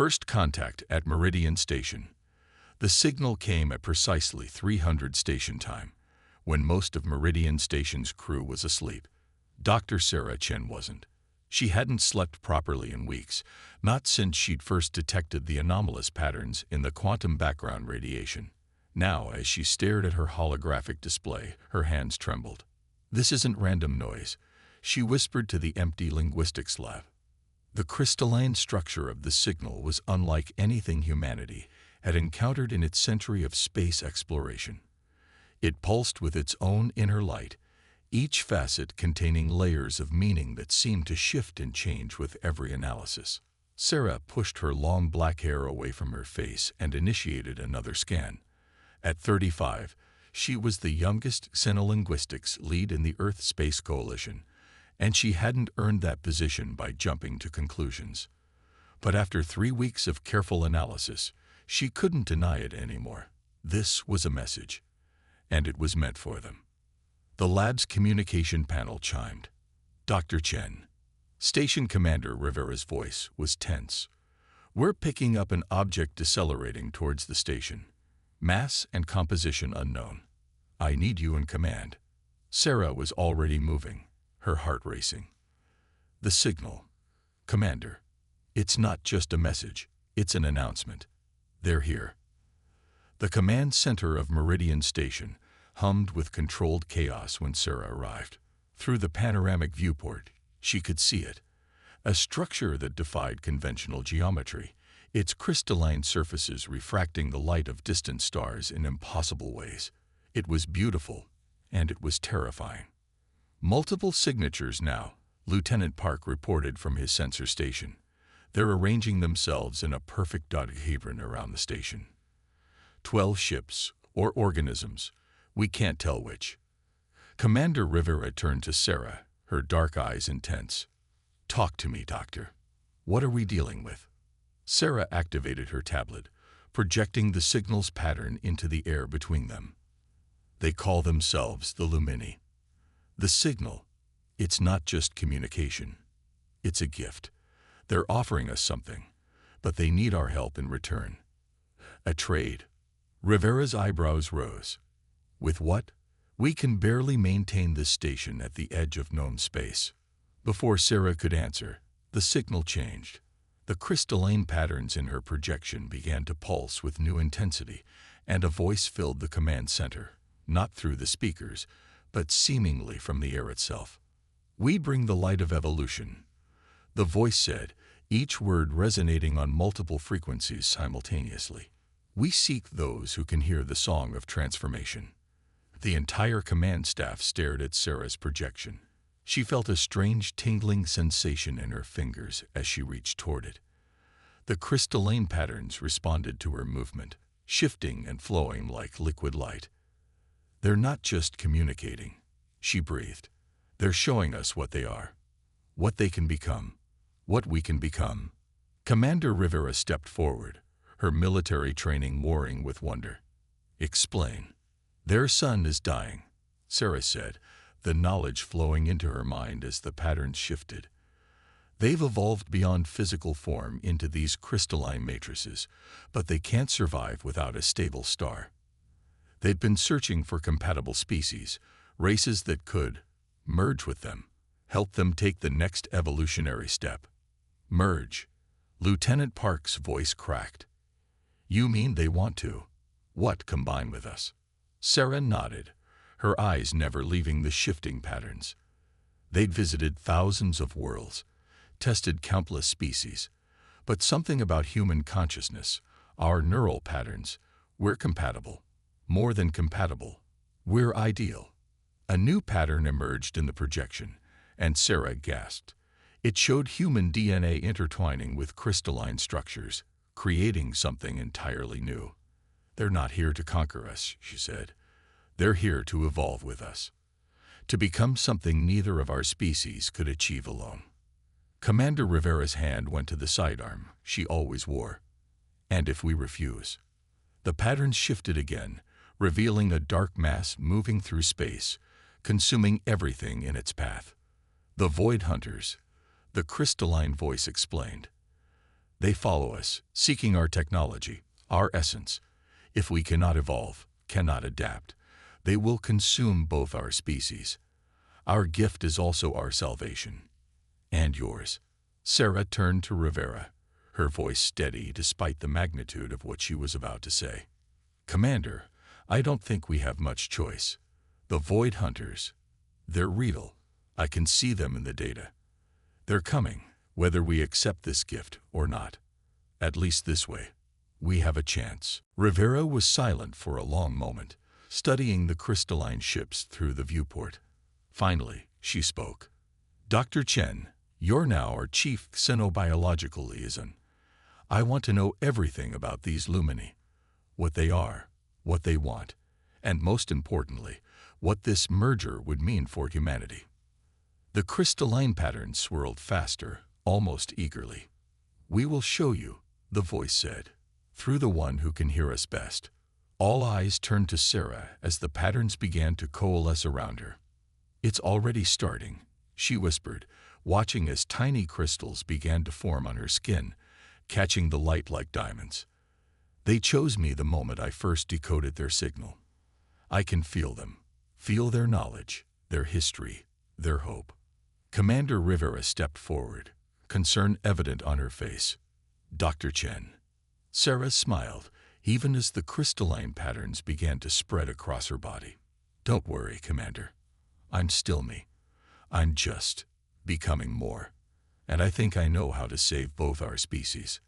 First contact at Meridian Station. The signal came at precisely 300 station time, when most of Meridian Station's crew was asleep. Dr. Sarah Chen wasn't. She hadn't slept properly in weeks, not since she'd first detected the anomalous patterns in the quantum background radiation. Now, as she stared at her holographic display, her hands trembled. "This isn't random noise," she whispered to the empty linguistics lab. The crystalline structure of the signal was unlike anything humanity had encountered in its century of space exploration. It pulsed with its own inner light, each facet containing layers of meaning that seemed to shift and change with every analysis. Sarah pushed her long black hair away from her face and initiated another scan. At 35, she was the youngest xenolinguistics lead in the Earth Space Coalition, and she hadn't earned that position by jumping to conclusions. But after 3 weeks of careful analysis, she couldn't deny it anymore. This was a message, and it was meant for them. The lab's communication panel chimed. "Dr. Chen." Station Commander Rivera's voice was tense. "We're picking up an object decelerating towards the station. Mass and composition unknown. I need you in command." Sarah was already moving, her heart racing. "The signal. Commander, it's not just a message, it's an announcement. They're here." The command center of Meridian Station hummed with controlled chaos when Sarah arrived. Through the panoramic viewport, she could see it. A structure that defied conventional geometry, its crystalline surfaces refracting the light of distant stars in impossible ways. It was beautiful, and it was terrifying. "Multiple signatures now," Lieutenant Park reported from his sensor station. "They're arranging themselves in a perfect dodecahedron around the station. 12 ships, or organisms. We can't tell which." Commander Rivera turned to Sarah, her dark eyes intense. "Talk to me, Doctor. What are we dealing with?" Sarah activated her tablet, projecting the signal's pattern into the air between them. "They call themselves the Lumini. The signal, it's not just communication. It's a gift. They're offering us something, but they need our help in return. A trade." Rivera's eyebrows rose. "With what?" "We can barely maintain this station at the edge of known space." Before Sarah could answer, the signal changed. The crystalline patterns in her projection began to pulse with new intensity, and a voice filled the command center, not through the speakers, but seemingly from the air itself. "We bring the light of evolution," the voice said, each word resonating on multiple frequencies simultaneously. "We seek those who can hear the song of transformation." The entire command staff stared at Sarah's projection. She felt a strange tingling sensation in her fingers as she reached toward it. The crystalline patterns responded to her movement, shifting and flowing like liquid light. "They're not just communicating," she breathed. "They're showing us what they are, what they can become, what we can become." Commander Rivera stepped forward, her military training warring with wonder. "Explain." "Their son is dying," Sarah said, the knowledge flowing into her mind as the patterns shifted. "They've evolved beyond physical form into these crystalline matrices, but they can't survive without a stable star. They've been searching for compatible species, races that could merge with them, help them take the next evolutionary step." "Merge?" Lieutenant Park's voice cracked. "You mean they want to, what, combine with us?" Sarah nodded, her eyes never leaving the shifting patterns. They'd visited thousands of worlds, tested countless species, but something about human consciousness, our neural patterns, we're compatible. More than compatible, we're ideal. A new pattern emerged in the projection, and Sarah gasped. It showed human DNA intertwining with crystalline structures, creating something entirely new. "They're not here to conquer us," she said. "They're here to evolve with us, to become something neither of our species could achieve alone." Commander Rivera's hand went to the sidearm she always wore. "And if we refuse?" The patterns shifted again, revealing a dark mass moving through space, consuming everything in its path. "The Void Hunters," the crystalline voice explained. They follow us, seeking our technology, our essence. If we cannot evolve, cannot adapt, they will consume both our species. Our gift is also our salvation. And yours. Sarah turned to Rivera, her voice steady despite the magnitude of what she was about to say. Commander, I don't think we have much choice. The Void Hunters, they're real. I can see them in the data. They're coming, whether we accept this gift or not. At least this way, we have a chance. Rivera was silent for a long moment, studying the crystalline ships through the viewport. Finally, she spoke. Dr. Chen, you're now our chief xenobiological liaison. I want to know everything about these lumini. What they are, what they want, and most importantly, what this merger would mean for humanity. The crystalline pattern swirled faster, almost eagerly. We will show you, the voice said, through the one who can hear us best. All eyes turned to Sarah as the patterns began to coalesce around her. It's already starting, she whispered, watching as tiny crystals began to form on her skin, catching the light like diamonds. They chose me the moment I first decoded their signal. I can feel them, feel their knowledge, their history, their hope. Commander Rivera stepped forward, concern evident on her face. Dr. Chen. Sarah smiled, even as the crystalline patterns began to spread across her body. Don't worry, Commander. I'm still me. I'm just becoming more. And I think I know how to save both our species.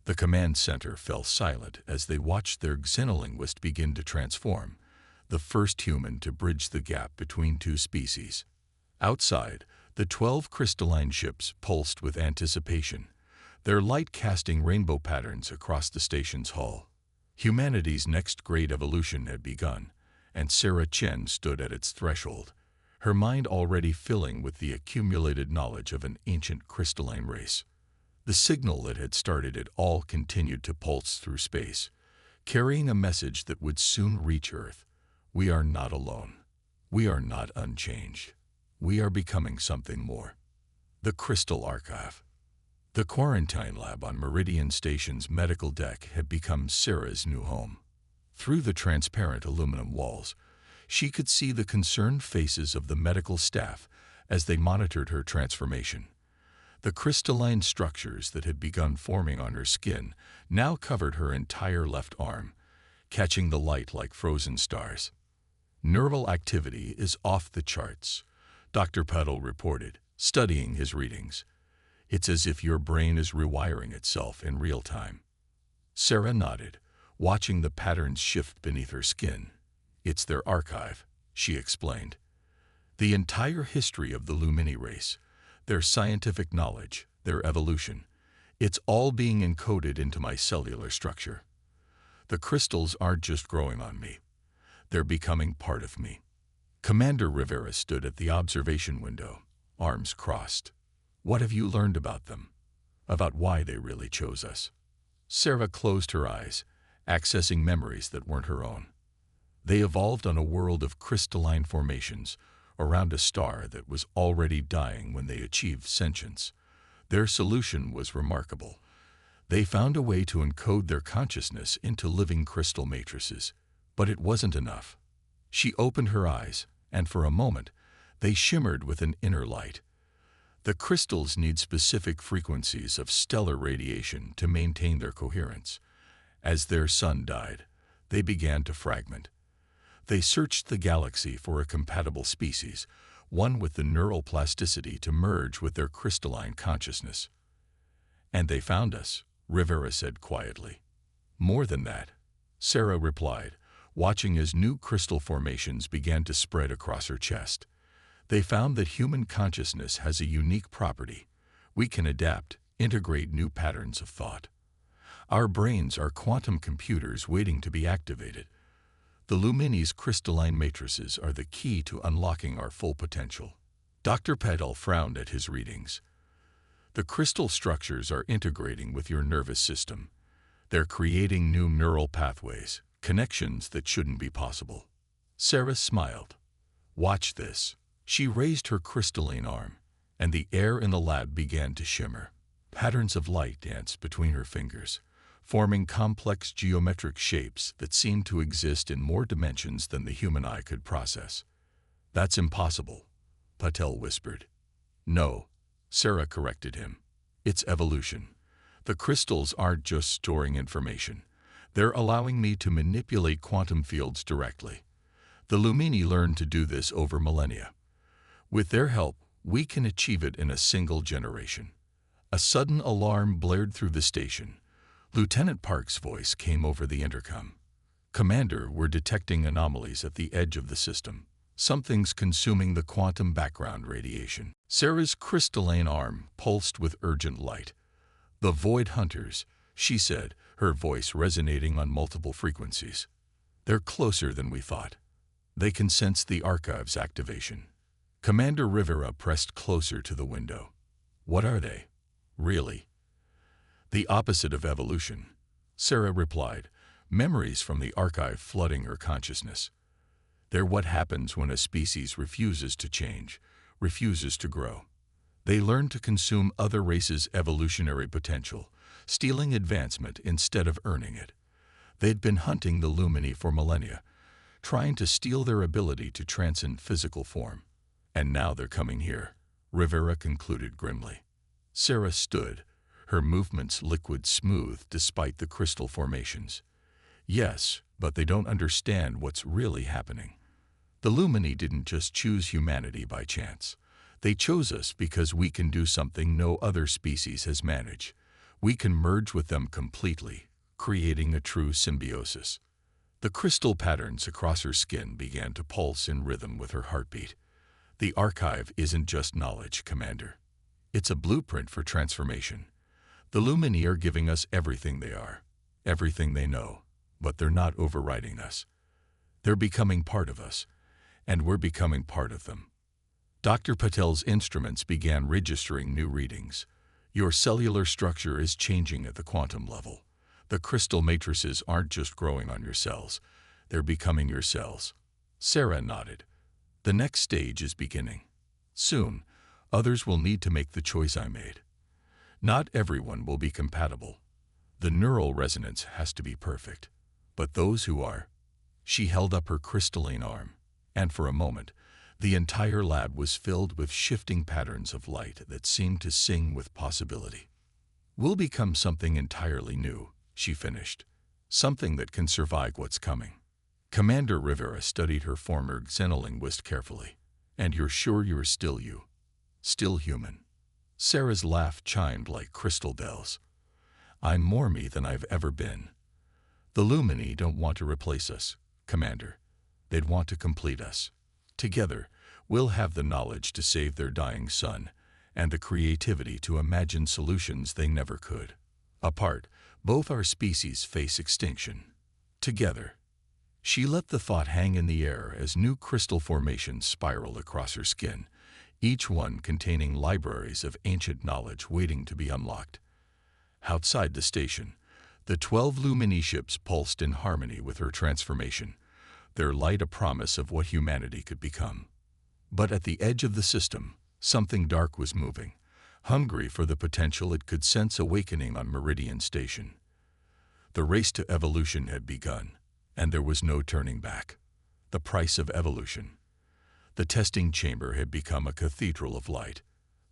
The command center fell silent as they watched their xenolinguist begin to transform, the first human to bridge the gap between two species. Outside, the 12 crystalline ships pulsed with anticipation, their light casting rainbow patterns across the station's hull. Humanity's next great evolution had begun, and Sarah Chen stood at its threshold, her mind already filling with the accumulated knowledge of an ancient crystalline race. The signal that had started it all continued to pulse through space, carrying a message that would soon reach Earth. We are not alone. We are not unchanged. We are becoming something more. The Crystal Archive. The quarantine lab on Meridian Station's medical deck had become Sarah's new home. Through the transparent aluminum walls, she could see the concerned faces of the medical staff as they monitored her transformation. The crystalline structures that had begun forming on her skin now covered her entire left arm, catching the light like frozen stars. Neural activity is off the charts, Dr. Peddle reported, studying his readings. It's as if your brain is rewiring itself in real time. Sarah nodded, watching the patterns shift beneath her skin. It's their archive, she explained. The entire history of the Lumini race, their scientific knowledge, their evolution, it's all being encoded into my cellular structure. The crystals aren't just growing on me. They're becoming part of me. Commander Rivera stood at the observation window, arms crossed. What have you learned about them? About why they really chose us? Sarah closed her eyes, accessing memories that weren't her own. They evolved on a world of crystalline formations, around a star that was already dying when they achieved sentience. Their solution was remarkable. They found a way to encode their consciousness into living crystal matrices. But it wasn't enough. She opened her eyes, and for a moment, they shimmered with an inner light. The crystals need specific frequencies of stellar radiation to maintain their coherence. As their sun died, they began to fragment. They searched the galaxy for a compatible species, one with the neural plasticity to merge with their crystalline consciousness. And they found us, Rivera said quietly. More than that, Sarah replied, watching as new crystal formations began to spread across her chest. They found that human consciousness has a unique property. We can adapt, integrate new patterns of thought. Our brains are quantum computers waiting to be activated. The Lumini's crystalline matrices are the key to unlocking our full potential. Dr. Peddle frowned at his readings. The crystal structures are integrating with your nervous system. They're creating new neural pathways, connections that shouldn't be possible. Sarah smiled. Watch this. She raised her crystalline arm, and the air in the lab began to shimmer. Patterns of light danced between her fingers, forming complex geometric shapes that seemed to exist in more dimensions than the human eye could process. "That's impossible," Patel whispered. "No," Sarah corrected him. "It's evolution. The crystals aren't just storing information. They're allowing me to manipulate quantum fields directly. The Lumini learned to do this over millennia. With their help, we can achieve it in a single generation." A sudden alarm blared through the station. Lieutenant Park's voice came over the intercom. "Commander, we're detecting anomalies at the edge of the system. Something's consuming the quantum background radiation." Sarah's crystalline arm pulsed with urgent light. "The Void Hunters," she said, her voice resonating on multiple frequencies. "They're closer than we thought. They can sense the archive's activation." Commander Rivera pressed closer to the window. "What are they? Really?" "The opposite of evolution," Sarah replied, memories from the archive flooding her consciousness. "They're what happens when a species refuses to change, refuses to grow. They learn to consume other races' evolutionary potential, stealing advancement instead of earning it. They'd been hunting the Lumini for millennia, trying to steal their ability to transcend physical form. And now they're coming here," Rivera concluded grimly. Sarah stood, her movements liquid smooth despite the crystal formations. "Yes, but they don't understand what's really happening. The Lumini didn't just choose humanity by chance. They chose us because we can do something no other species has managed. We can merge with them completely, creating a true symbiosis." The crystal patterns across her skin began to pulse in rhythm with her heartbeat. "The archive isn't just knowledge, Commander. It's a blueprint for transformation. The Lumini are giving us everything they are, everything they know, but they're not overriding us. They're becoming part of us, and we're becoming part of them." Dr. Patel's instruments began registering new readings. "Your cellular structure is changing at the quantum level. The crystal matrices aren't just growing on your cells, they're becoming your cells." Sarah nodded. "The next stage is beginning. Soon, others will need to make the choice I made. Not everyone will be compatible. The neural resonance has to be perfect. But those who are..." She held up her crystalline arm, and for a moment, the entire lab was filled with shifting patterns of light that seemed to sing with possibility. "We'll become something entirely new," she finished. "Something that can survive what's coming." Commander Rivera studied her former xenolinguist carefully. "And you're sure you're still you? Still human?" Sarah's laugh chimed like crystal bells. "I'm more me than I've ever been. The Lumini don't want to replace us, Commander. They'd want to complete us. Together, we'll have the knowledge to save their dying sun, and the creativity to imagine solutions they never could. Apart, both our species face extinction. Together." She let the thought hang in the air as new crystal formations spiraled across her skin, each one containing libraries of ancient knowledge waiting to be unlocked. Outside the station, the 12 Lumini ships pulsed in harmony with her transformation, their light a promise of what humanity could become. But at the edge of the system, something dark was moving, hungry for the potential it could sense awakening on Meridian Station. The race to evolution had begun, and there was no turning back. The price of evolution. The testing chamber had become a cathedral of light.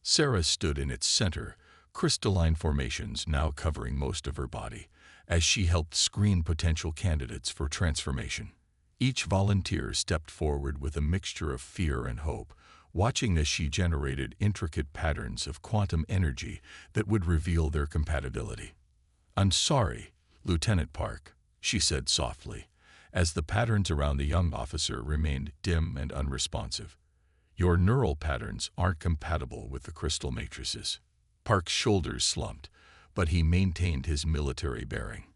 Sarah stood in its center, crystalline formations now covering most of her body, as she helped screen potential candidates for transformation. Each volunteer stepped forward with a mixture of fear and hope, watching as she generated intricate patterns of quantum energy that would reveal their compatibility. "I'm sorry, Lieutenant Park," she said softly, as the patterns around the young officer remained dim and unresponsive. "Your neural patterns aren't compatible with the crystal matrices." Park's shoulders slumped, but he maintained his military bearing.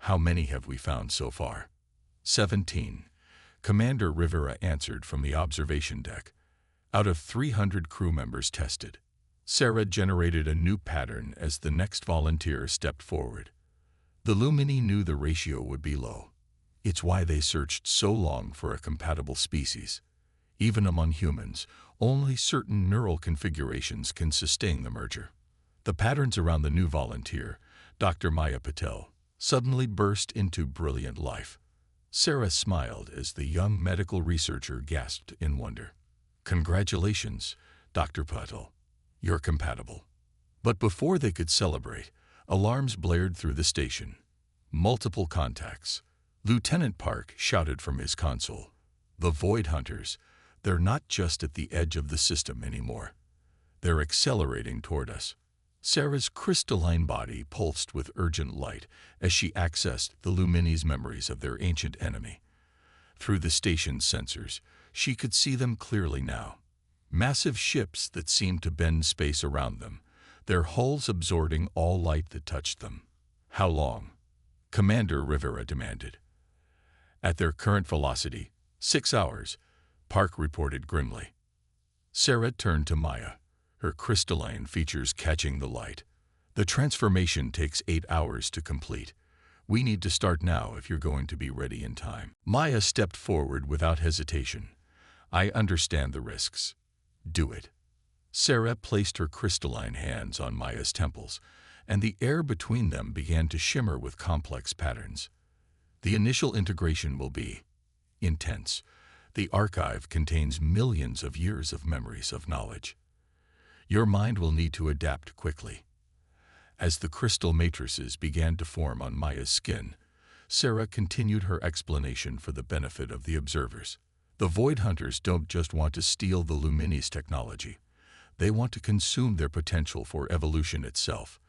"How many have we found so far?" 17. Commander Rivera answered from the observation deck. "Out of 300 crew members tested." Sarah generated a new pattern as the next volunteer stepped forward. The Lumini knew the ratio would be low. It's why they searched so long for a compatible species. Even among humans, only certain neural configurations can sustain the merger. The patterns around the new volunteer, Dr. Maya Patel, suddenly burst into brilliant life. Sarah smiled as the young medical researcher gasped in wonder. "Congratulations, Dr. Patel. You're compatible." But before they could celebrate, alarms blared through the station. Multiple contacts. Lieutenant Park shouted from his console. "The Void Hunters, they're not just at the edge of the system anymore. They're accelerating toward us." Sarah's crystalline body pulsed with urgent light as she accessed the Lumini's memories of their ancient enemy. Through the station's sensors, she could see them clearly now. Massive ships that seemed to bend space around them, their hulls absorbing all light that touched them. "How long?" Commander Rivera demanded. "At their current velocity, 6 hours," Park reported grimly. Sarah turned to Maya, her crystalline features catching the light. "The transformation takes 8 hours to complete. We need to start now if you're going to be ready in time." Maya stepped forward without hesitation. "I understand the risks. Do it." Sarah placed her crystalline hands on Maya's temples, and the air between them began to shimmer with complex patterns. "The initial integration will be intense. The archive contains millions of years of memories of knowledge. Your mind will need to adapt quickly." As the crystal matrices began to form on Maya's skin, Sarah continued her explanation for the benefit of the observers. "The Void Hunters don't just want to steal the Lumini's technology. They want to consume their potential for evolution itself.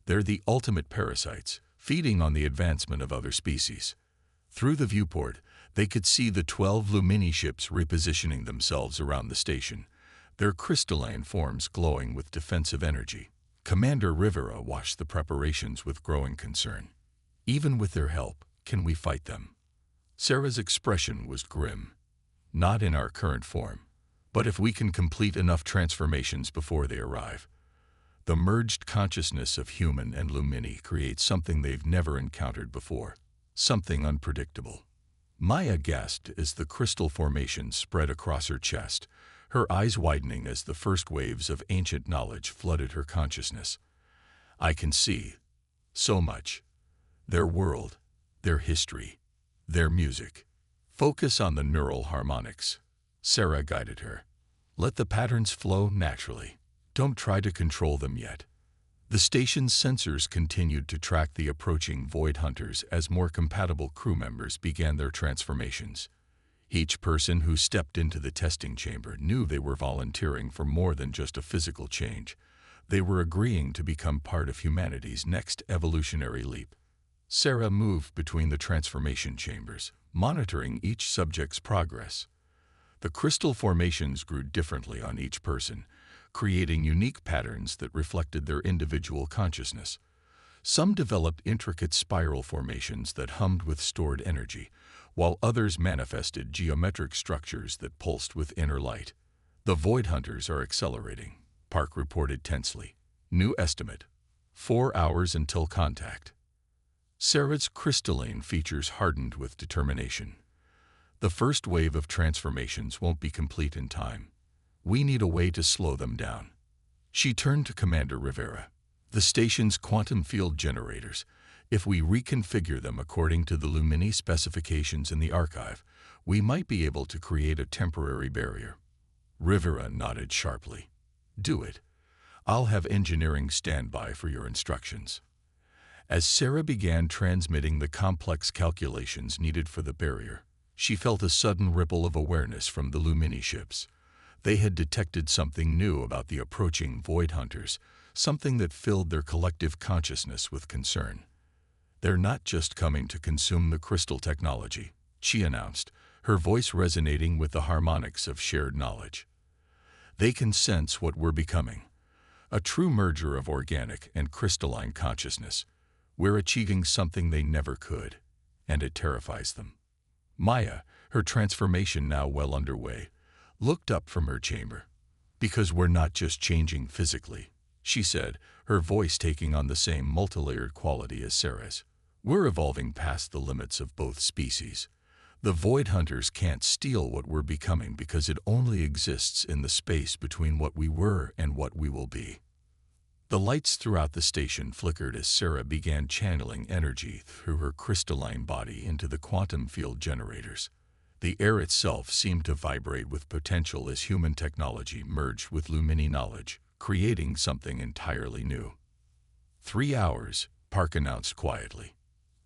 They're the ultimate parasites, feeding on the advancement of other species." Through the viewport, they could see the 12 Lumini ships repositioning themselves around the station, their crystalline forms glowing with defensive energy. Commander Rivera watched the preparations with growing concern. "Even with their help, can we fight them?" Sarah's expression was grim. "Not in our current form, but if we can complete enough transformations before they arrive." The merged consciousness of human and Lumini creates something they've never encountered before, something unpredictable. Maya gasped as the crystal formation spread across her chest, her eyes widening as the first waves of ancient knowledge flooded her consciousness. "I can see so much. Their world, their history, their music. Focus on the neural harmonics." Sarah guided her. "Let the patterns flow naturally. Don't try to control them yet." The station's sensors continued to track the approaching Void Hunters as more compatible crew members began their transformations. Each person who stepped into the testing chamber knew they were volunteering for more than just a physical change. They were agreeing to become part of humanity's next evolutionary leap. Sarah moved between the transformation chambers, monitoring each subject's progress. The crystal formations grew differently on each person, creating unique patterns that reflected their individual consciousness. Some developed intricate spiral formations that hummed with stored energy, while others manifested geometric structures that pulsed with inner light. "The Void Hunters are accelerating," Park reported tensely. "New estimate: 4 hours until contact." Sarah's crystalline features hardened with determination. "The first wave of transformations won't be complete in time. We need a way to slow them down." She turned to Commander Rivera. "The station's quantum field generators, if we reconfigure them according to the Lumini specifications in the archive, we might be able to create a temporary barrier." Rivera nodded sharply. "Do it. I'll have engineering stand by for your instructions." As Sarah began transmitting the complex calculations needed for the barrier, she felt a sudden ripple of awareness from the Lumini ships. They had detected something new about the approaching Void Hunters, something that filled their collective consciousness with concern. "They're not just coming to consume the crystal technology," she announced, her voice resonating with the harmonics of shared knowledge. "They can sense what we're becoming. A true merger of organic and crystalline consciousness. We're achieving something they never could, and it terrifies them." Maya, her transformation now well underway, looked up from her chamber. "Because we're not just changing physically," she said, her voice taking on the same multilayered quality as Sarah's. "We're evolving past the limits of both species. The Void Hunters can't steal what we're becoming because it only exists in the space between what we were and what we will be." The lights throughout the station flickered as Sarah began channeling energy through her crystalline body into the quantum field generators. The air itself seemed to vibrate with potential as human technology merged with Lumini knowledge, creating something entirely new. 3 hours, Park announced quietly.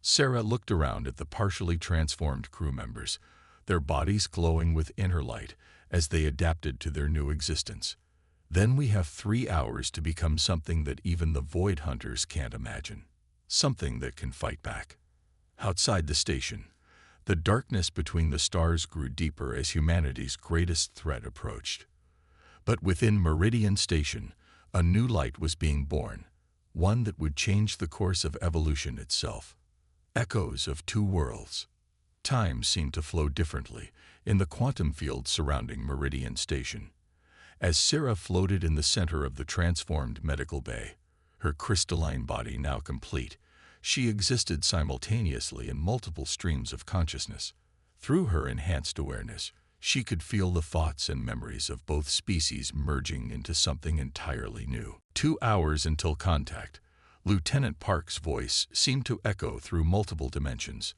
Sarah looked around at the partially transformed crew members, their bodies glowing with inner light as they adapted to their new existence. Then we have 3 hours to become something that even the Void Hunters can't imagine. Something that can fight back. Outside the station, the darkness between the stars grew deeper as humanity's greatest threat approached. But within Meridian Station, a new light was being born, one that would change the course of evolution itself. Echoes of two worlds. Time seemed to flow differently in the quantum field surrounding Meridian Station. As Sarah floated in the center of the transformed medical bay, her crystalline body now complete, she existed simultaneously in multiple streams of consciousness. Through her enhanced awareness, she could feel the thoughts and memories of both species merging into something entirely new. 2 hours until contact. Lieutenant Park's voice seemed to echo through multiple dimensions.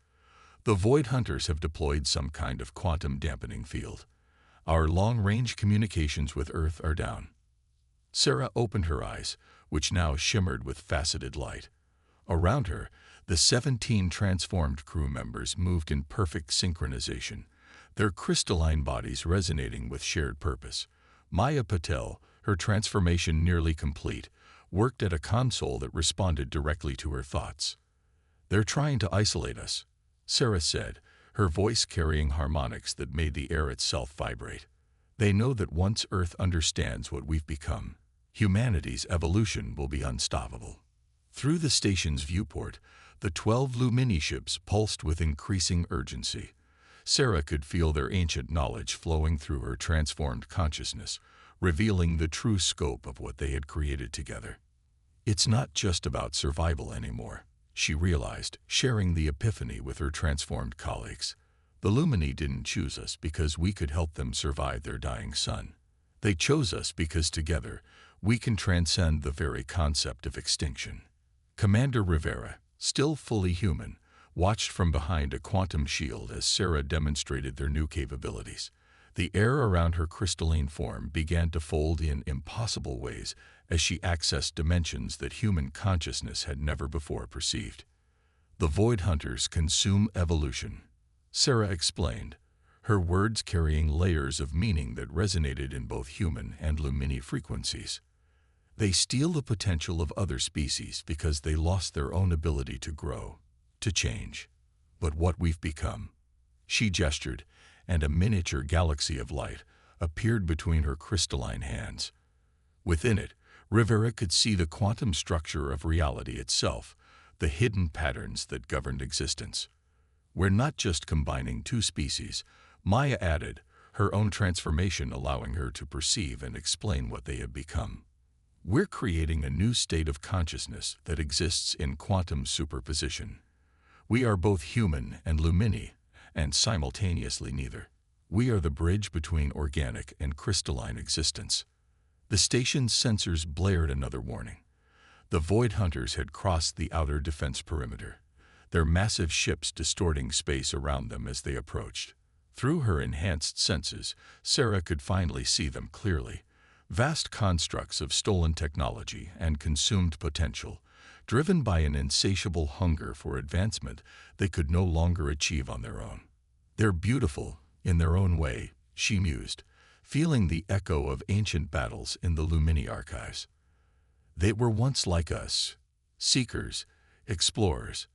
The Void Hunters have deployed some kind of quantum dampening field. Our long-range communications with Earth are down. Sarah opened her eyes, which now shimmered with faceted light. Around her, the 17 transformed crew members moved in perfect synchronization, their crystalline bodies resonating with shared purpose. Maya Patel, her transformation nearly complete, worked at a console that responded directly to her thoughts. "They're trying to isolate us," Sarah said, her voice carrying harmonics that made the air itself vibrate. "They know that once Earth understands what we've become, humanity's evolution will be unstoppable." Through the station's viewport, the 12 Lumini ships pulsed with increasing urgency. Sarah could feel their ancient knowledge flowing through her transformed consciousness, revealing the true scope of what they had created together. It's not just about survival anymore, she realized, sharing the epiphany with her transformed colleagues. The Lumini didn't choose us because we could help them survive their dying sun. They chose us because together, we can transcend the very concept of extinction. Commander Rivera, still fully human, watched from behind a quantum shield as Sarah demonstrated their new capabilities. The air around her crystalline form began to fold in impossible ways as she accessed dimensions that human consciousness had never before perceived. "The Void Hunters consume evolution," Sarah explained, her words carrying layers of meaning that resonated in both human and Lumini frequencies. "They steal the potential of other species because they lost their own ability to grow, to change. But what we've become," she gestured, and a miniature galaxy of light appeared between her crystalline hands. Within it, Rivera could see the quantum structure of reality itself, the hidden patterns that governed existence. "We're not just combining two species," Maya added, her own transformation allowing her to perceive and explain what they have become. "We're creating a new state of consciousness that exists in quantum superposition. We are both human and Lumini, and simultaneously neither. We are the bridge between organic and crystalline existence." The station's sensors blared another warning. The Void Hunters had crossed the outer defense perimeter, their massive ships distorting space around them as they approached. Through her enhanced senses, Sarah could finally see them clearly. Vast constructs of stolen technology and consumed potential, driven by an insatiable hunger for advancement they could no longer achieve on their own. "They're beautiful, in their own way," she mused, feeling the echo of ancient battles in the Lumini archives. "They were once like us, seekers, explorers,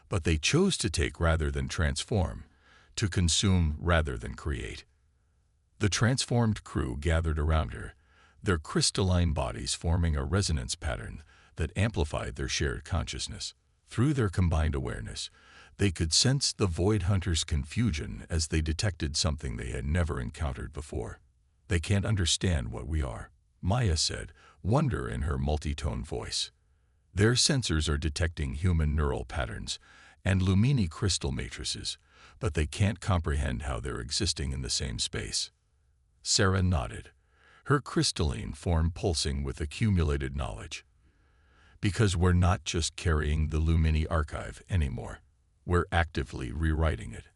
but they chose to take rather than transform, to consume rather than create." The transformed crew gathered around her, their crystalline bodies forming a resonance pattern that amplified their shared consciousness. Through their combined awareness, they could sense the Void Hunters' confusion as they detected something they had never encountered before. "They can't understand what we are," Maya said, wonder in her multi-tone voice. "Their sensors are detecting human neural patterns and Lumini crystal matrices, but they can't comprehend how they're existing in the same space." Sarah nodded, her crystalline form pulsing with accumulated knowledge. Because we're not just carrying the Lumini archive anymore. We're actively rewriting it,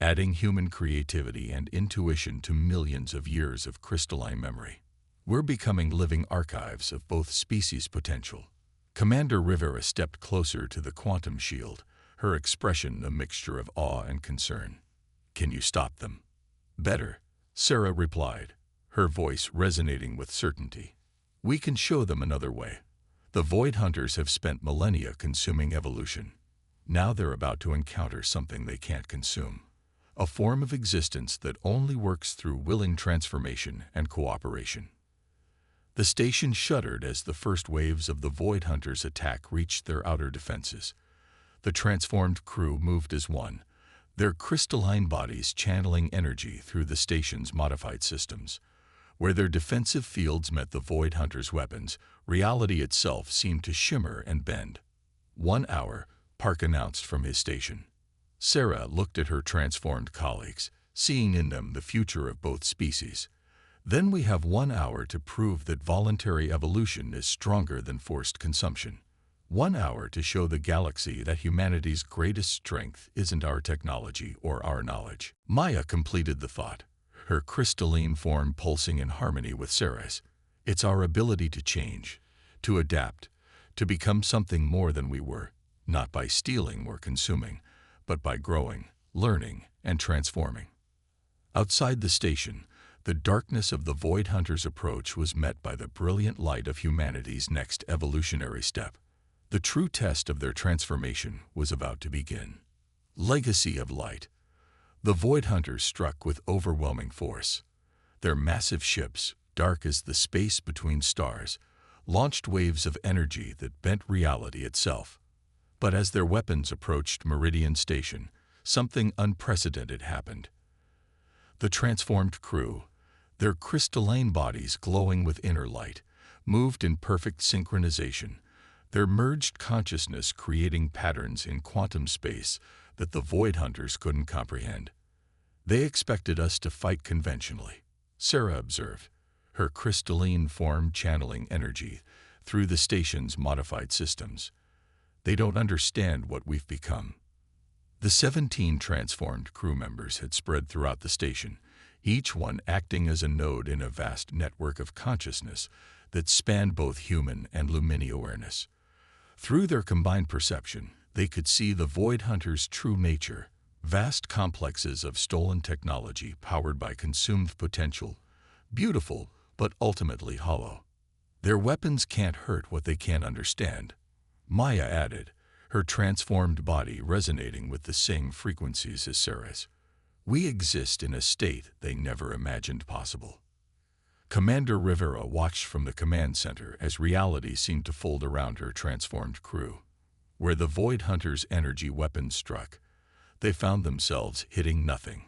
adding human creativity and intuition to millions of years of crystalline memory. We're becoming living archives of both species' potential. Commander Rivera stepped closer to the quantum shield, her expression a mixture of awe and concern. Can you stop them? Better, Sarah replied, her voice resonating with certainty. We can show them another way. The Void Hunters have spent millennia consuming evolution. Now they're about to encounter something they can't consume. A form of existence that only works through willing transformation and cooperation. The station shuddered as the first waves of the Void Hunters' attack reached their outer defenses. The transformed crew moved as one, their crystalline bodies channeling energy through the station's modified systems. Where their defensive fields met the Void Hunters' weapons, reality itself seemed to shimmer and bend. 1 hour, Park announced from his station. Sarah looked at her transformed colleagues, seeing in them the future of both species. Then we have 1 hour to prove that voluntary evolution is stronger than forced consumption. 1 hour to show the galaxy that humanity's greatest strength isn't our technology or our knowledge. Maya completed the thought, her crystalline form pulsing in harmony with Sarah's. It's our ability to change, to adapt, to become something more than we were, not by stealing or consuming, but by growing, learning, and transforming. Outside the station, the darkness of the Void Hunters' approach was met by the brilliant light of humanity's next evolutionary step. The true test of their transformation was about to begin. Legacy of light. The Void Hunters struck with overwhelming force. Their massive ships, dark as the space between stars, launched waves of energy that bent reality itself. But as their weapons approached Meridian Station, something unprecedented happened. The transformed crew, their crystalline bodies glowing with inner light, moved in perfect synchronization, their merged consciousness creating patterns in quantum space that the Void Hunters couldn't comprehend. They expected us to fight conventionally, Sarah observed, her crystalline form channeling energy through the station's modified systems. They don't understand what we've become. The 17 transformed crew members had spread throughout the station, each one acting as a node in a vast network of consciousness that spanned both human and Lumini awareness. Through their combined perception, they could see the Void Hunters' true nature, vast complexes of stolen technology powered by consumed potential, beautiful but ultimately hollow. Their weapons can't hurt what they can't understand, Maya added, her transformed body resonating with the same frequencies as Sarah's. We exist in a state they never imagined possible. Commander Rivera watched from the command center as reality seemed to fold around her transformed crew. Where the Void Hunters' energy weapons struck, they found themselves hitting nothing.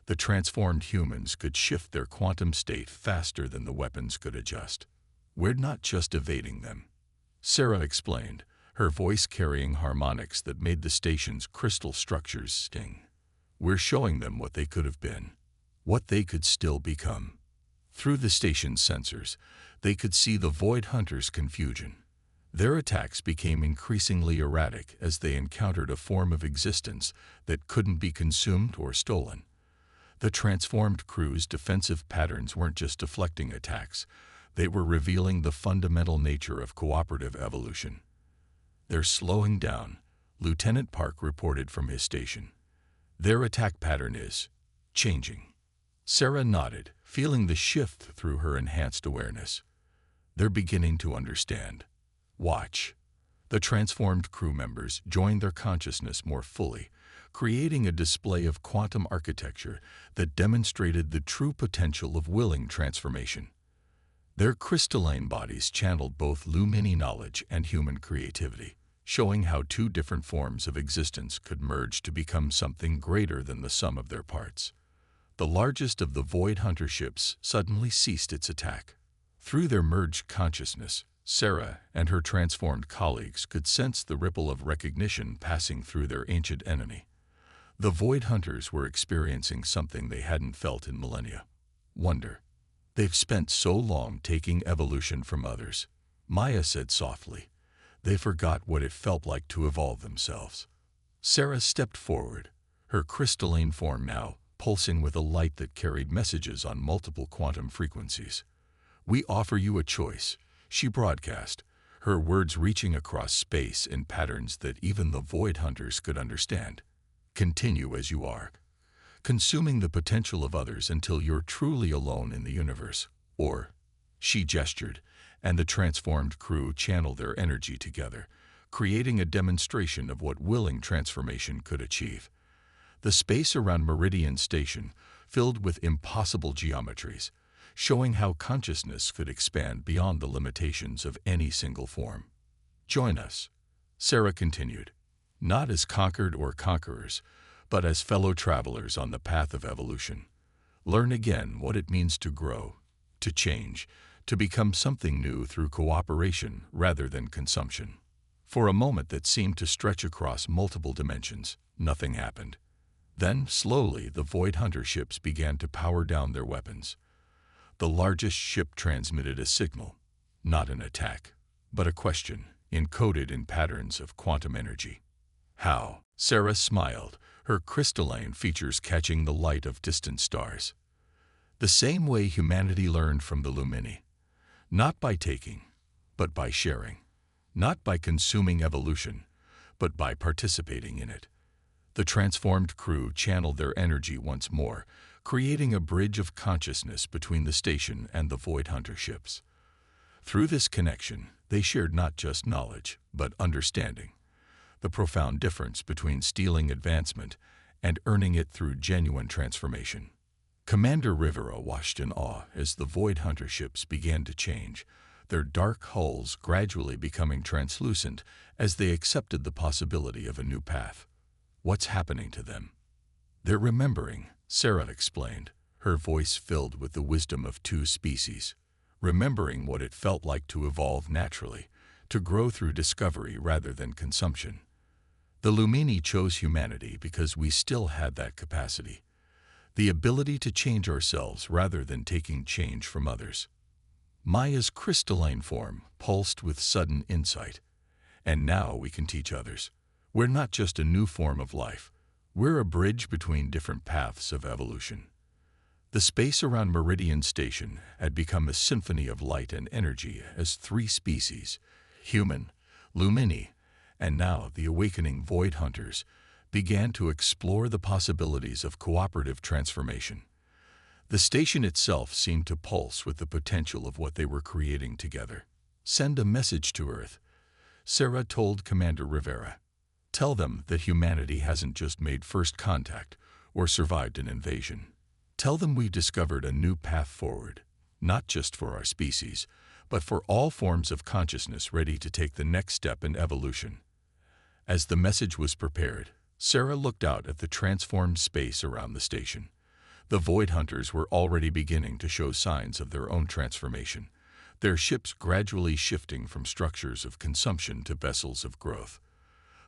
The transformed humans could shift their quantum state faster than the weapons could adjust. We're not just evading them, Sarah explained, her voice carrying harmonics that made the station's crystal structures sting. We're showing them what they could have been, what they could still become. Through the station's sensors, they could see the Void Hunters' confusion. Their attacks became increasingly erratic as they encountered a form of existence that couldn't be consumed or stolen. The transformed crew's defensive patterns weren't just deflecting attacks, they were revealing the fundamental nature of cooperative evolution. They're slowing down, Lieutenant Park reported from his station. Their attack pattern is changing. Sarah nodded, feeling the shift through her enhanced awareness. They're beginning to understand. Watch. The transformed crew members joined their consciousness more fully, creating a display of quantum architecture that demonstrated the true potential of willing transformation. Their crystalline bodies channeled both Lumini knowledge and human creativity, showing how two different forms of existence could merge to become something greater than the sum of their parts. The largest of the Void Hunter ships suddenly ceased its attack. Through their merged consciousness, Sarah and her transformed colleagues could sense the ripple of recognition passing through their ancient enemy. The Void Hunters were experiencing something they hadn't felt in millennia. Wonder. They've spent so long taking evolution from others, Maya said softly, They forgot what it felt like to evolve themselves. Sarah stepped forward, her crystalline form now pulsing with a light that carried messages on multiple quantum frequencies. "We offer you a choice," she broadcast, her words reaching across space in patterns that even the Void Hunters could understand. "Continue as you are, consuming the potential of others until you're truly alone in the universe. Or," she gestured, and the transformed crew channeled their energy together, creating a demonstration of what willing transformation could achieve. The space around Meridian Station filled with impossible geometries, showing how consciousness could expand beyond the limitations of any single form. "Join us," Sarah continued, "not as conquered or conquerors, but as fellow travelers on the path of evolution. Learn again what it means to grow, to change, to become something new through cooperation rather than consumption." For a moment that seemed to stretch across multiple dimensions, nothing happened. Then, slowly, the Void Hunter ships began to power down their weapons. The largest ship transmitted a signal, not an attack, but a question, encoded in patterns of quantum energy. "How?" Sarah smiled, her crystalline features catching the light of distant stars. "The same way humanity learned from the Lumini. Not by taking, but by sharing. Not by consuming evolution, but by participating in it." The transformed crew channeled their energy once more, creating a bridge of consciousness between the station and the Void Hunter ships. Through this connection, they shared not just knowledge, but understanding, the profound difference between stealing advancement and earning it through genuine transformation. Commander Rivera watched in awe as the Void Hunter ships began to change, their dark hulls gradually becoming translucent as they accepted the possibility of a new path. "What's happening to them?" "They're remembering," Sarah explained, her voice filled with the wisdom of two species. "Remembering what it felt like to evolve naturally, to grow through discovery rather than consumption. The Lumini chose humanity because we still had that capacity, the ability to change ourselves rather than taking change from others." Maya's crystalline form pulsed with sudden insight. "And now we can teach others. We're not just a new form of life. We're a bridge between different paths of evolution." The space around Meridian Station had become a symphony of light and energy as three species, human, Lumini, and now the awakening Void Hunters, began to explore the possibilities of cooperative transformation. The station itself seemed to pulse with the potential of what they were creating together. "Send a message to Earth," Sarah told Commander Rivera. "Tell them that humanity hasn't just made first contact or survived an invasion. Tell them we've discovered a new path forward, not just for our species, but for all forms of consciousness ready to take the next step in evolution." As the message was prepared, Sarah looked out at the transformed space around the station. The Void Hunters were already beginning to show signs of their own transformation, their ships gradually shifting from structures of consumption to vessels of growth.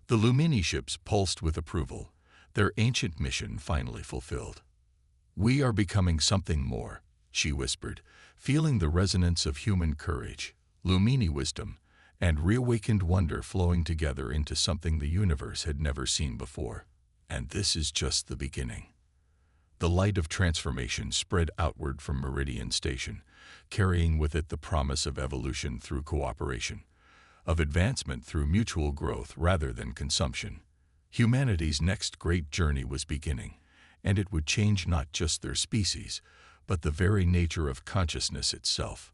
The Lumini ships pulsed with approval, their ancient mission finally fulfilled. "We are becoming something more," she whispered, feeling the resonance of human courage, Lumini wisdom, and reawakened wonder flowing together into something the universe had never seen before. "And this is just the beginning." The light of transformation spread outward from Meridian Station, carrying with it the promise of evolution through cooperation, of advancement through mutual growth rather than consumption. Humanity's next great journey was beginning, and it would change not just their species, but the very nature of consciousness itself.